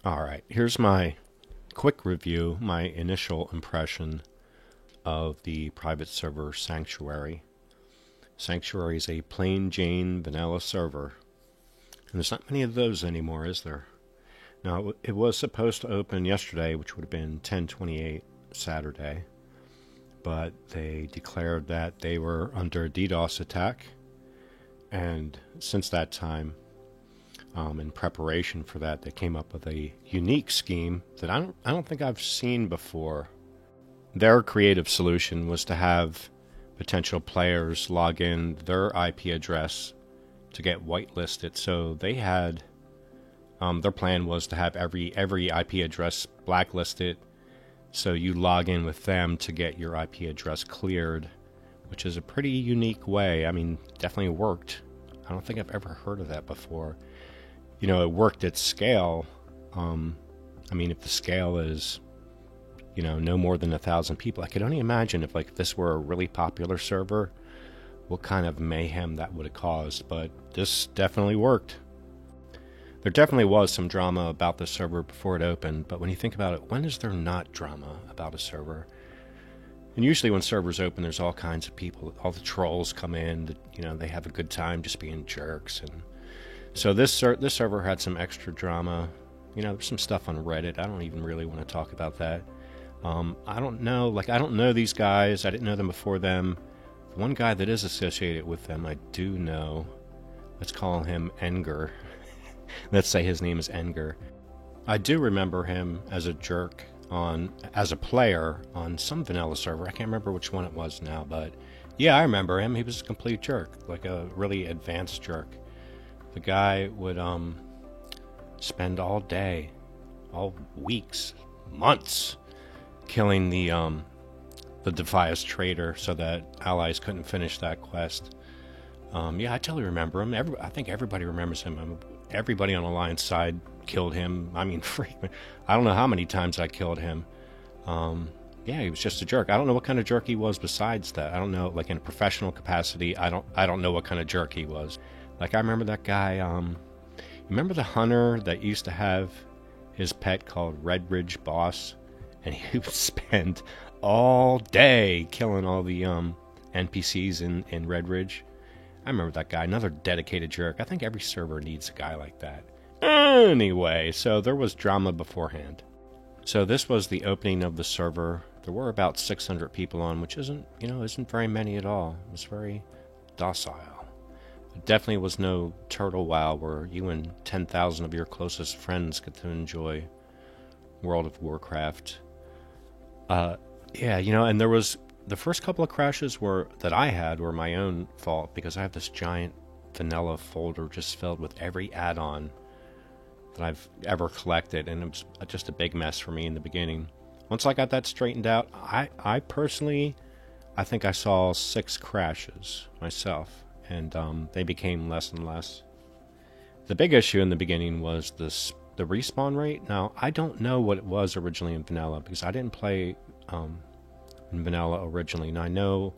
All right, here's my quick review, my initial impression of the private server Sanctuary. Sanctuary is a plain Jane vanilla server, and there's not many of those anymore, is there? Now, it was supposed to open yesterday, which would have been 10/28 Saturday, but they declared that they were under a DDoS attack, and since that time, in preparation for that, they came up with a unique scheme that I don't think I've seen before. Their creative solution was to have potential players log in their IP address to get whitelisted. So they had their plan was to have every IP address blacklisted. So you log in with them to get your IP address cleared, which is a pretty unique way. I mean, definitely worked. I don't think I've ever heard of that before. It worked at scale. I mean, if the scale is, no more than 1,000 people, I could only imagine if this were a really popular server, what kind of mayhem that would have caused. But this definitely worked. There definitely was some drama about the server before it opened, but when you think about it, when is there not drama about a server? And usually when servers open, there's all kinds of people. All the trolls come in, they have a good time just being jerks. And so this server had some extra drama. There's some stuff on Reddit. I don't even really want to talk about that. I don't know. I don't know these guys. I didn't know them before them. The one guy that is associated with them, I do know. Let's call him Enger. Let's say his name is Enger. I do remember him as a jerk as a player on some vanilla server. I can't remember which one it was now, but yeah, I remember him. He was a complete jerk, like a really advanced jerk. The guy would spend all day, all weeks, months, killing the Defias traitor so that allies couldn't finish that quest. Yeah, I totally remember him. I think everybody remembers him. Everybody on Alliance side killed him. I mean, I don't know how many times I killed him. Yeah, he was just a jerk. I don't know what kind of jerk he was besides that. I don't know, in a professional capacity, I don't know what kind of jerk he was. I remember that guy, remember the hunter that used to have his pet called Red Ridge Boss? And he would spend all day killing all the NPCs in Red Ridge. I remember that guy, another dedicated jerk. I think every server needs a guy like that. Anyway, so there was drama beforehand. So this was the opening of the server. There were about 600 people on, which isn't very many at all. It was very docile. It definitely was no Turtle WoW where you and 10,000 of your closest friends get to enjoy World of Warcraft. Yeah, and there was the first couple of crashes that I had were my own fault because I have this giant vanilla folder just filled with every add-on that I've ever collected, and it was just a big mess for me in the beginning. Once I got that straightened out, I personally, I think I saw 6 crashes myself, and they became less and less. The big issue in the beginning was the respawn rate. Now, I don't know what it was originally in vanilla because I didn't play in vanilla originally. And I know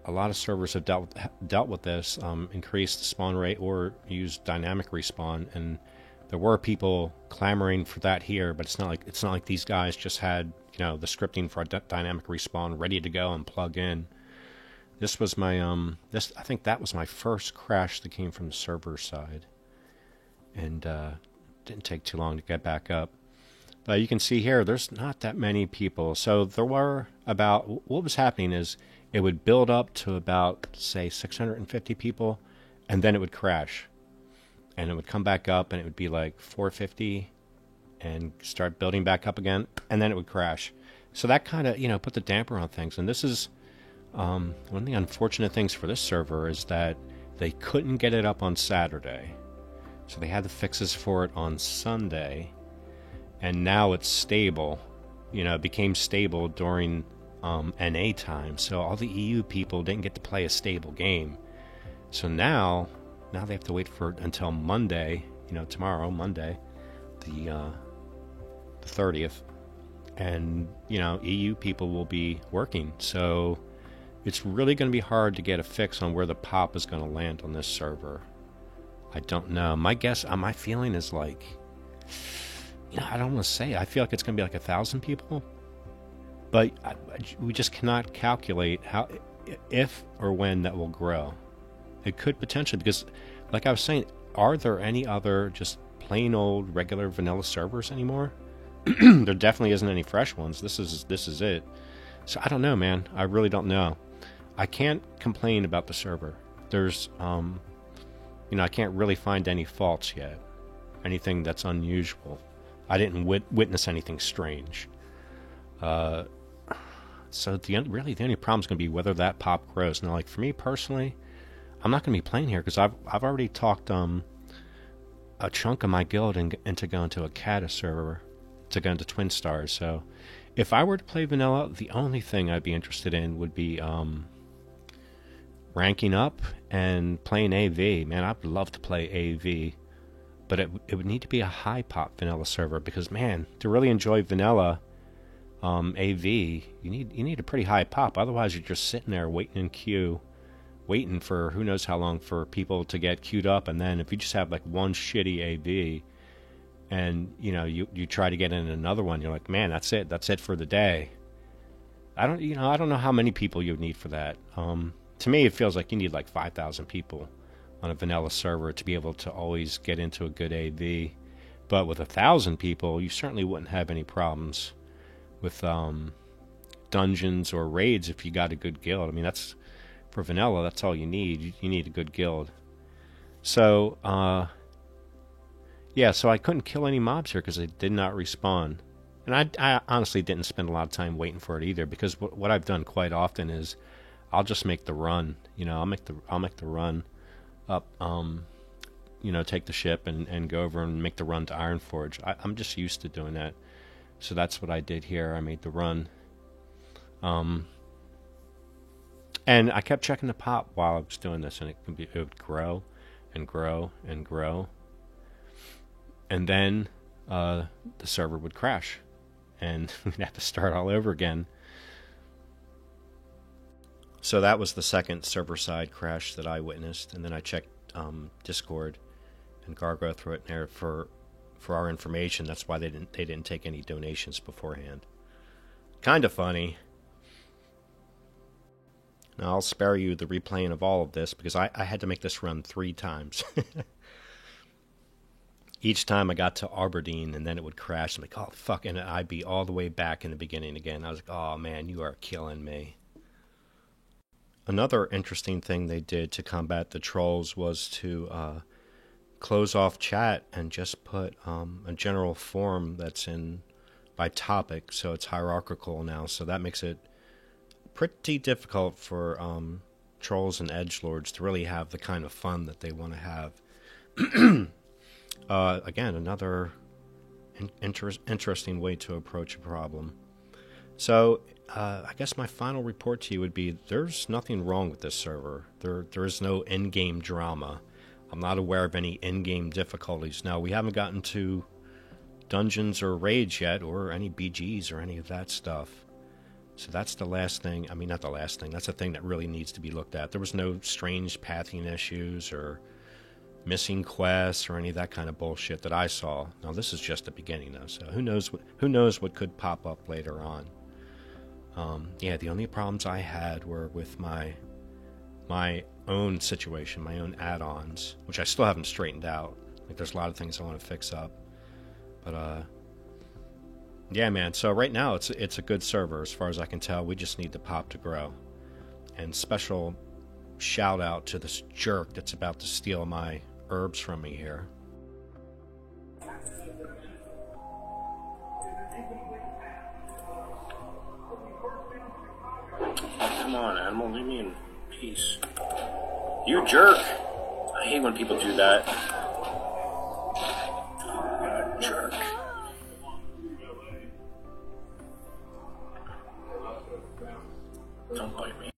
a lot of servers have dealt with this, increased the spawn rate or used dynamic respawn, and there were people clamoring for that here. But it's not like these guys just had the scripting for a dynamic respawn ready to go and plug in. This was my I think that was my first crash that came from the server side, and didn't take too long to get back up. But you can see here, there's not that many people. So there were what was happening is it would build up to about, say, 650 people, and then it would crash. And it would come back up, and it would be like 450, and start building back up again, and then it would crash. So that kind of, put the damper on things. And this is one of the unfortunate things for this server is that they couldn't get it up on Saturday. So they had the fixes for it on Sunday, and now it's stable. It became stable during NA time, so all the EU people didn't get to play a stable game. So now they have to wait until Monday, tomorrow, Monday, the 30th, and EU people will be working. So it's really going to be hard to get a fix on where the pop is going to land on this server. I don't know. My feeling is I don't want to say. I feel like it's going to be like 1,000 people, but we just cannot calculate how, if or when that will grow. It could potentially, because, like I was saying, are there any other just plain old regular vanilla servers anymore? There definitely isn't any fresh ones. This is it. So I don't know, man. I really don't know. I can't complain about the server. There's, I can't really find any faults yet. Anything that's unusual. I didn't witness anything strange. So the only problem is going to be whether that pop grows. Now, like for me personally, I'm not going to be playing here because I've already talked a chunk of my guild into going to a Cata server, to go into Twin Stars. So if I were to play vanilla, the only thing I'd be interested in would be ranking up and playing AV. Man, I'd love to play AV, but it would need to be a high pop vanilla server because, man, to really enjoy vanilla AV, you need a pretty high pop. Otherwise, you're just sitting there waiting in queue, waiting for who knows how long for people to get queued up, and then if you just have like one shitty AV, and you try to get in another one, you're like, man, that's it for the day. I don't know how many people you would need for that. To me, it feels like you need like 5,000 people on a vanilla server to be able to always get into a good AV. But with 1,000 people, you certainly wouldn't have any problems with dungeons or raids if you got a good guild. I mean, that's for vanilla. That's all you need. You need a good guild. So, so I couldn't kill any mobs here because they did not respawn. And I honestly didn't spend a lot of time waiting for it either, because what I've done quite often is I'll just make the run. I'll make the run up. Take the ship and go over and make the run to Ironforge. I'm just used to doing that. So that's what I did here. I made the run. And I kept checking the pop while I was doing this, and it would grow and grow and grow. And then the server would crash, and we'd have to start all over again. So that was the second server-side crash that I witnessed, and then I checked Discord and Gargoth wrote in there for our information. That's why they didn't take any donations beforehand. Kind of funny. Now I'll spare you the replaying of all of this because I had to make this run 3 times. Each time I got to Aberdeen and then it would crash. I'm like, oh fuck, and I'd be all the way back in the beginning again. I was like, oh man, you are killing me. Another interesting thing they did to combat the trolls was to close off chat and just put a general forum that's in by topic, so it's hierarchical now. So that makes it pretty difficult for trolls and edgelords to really have the kind of fun that they want to have. Again, another interesting way to approach a problem. So, I guess my final report to you would be, there's nothing wrong with this server. There is no in-game drama. I'm not aware of any in-game difficulties. Now, we haven't gotten to dungeons or raids yet, or any BGs or any of that stuff. So that's the last thing. I mean, not the last thing. That's the thing that really needs to be looked at. There was no strange pathing issues or missing quests or any of that kind of bullshit that I saw. Now, this is just the beginning, though. So who knows what could pop up later on. The only problems I had were with my own situation, my own add-ons, which I still haven't straightened out. Like, there's a lot of things I want to fix up. But, yeah, man, so right now it's a good server as far as I can tell. We just need the pop to grow. And special shout out to this jerk that's about to steal my herbs from me here. Come on, animal, leave me in peace. You jerk! I hate when people do that.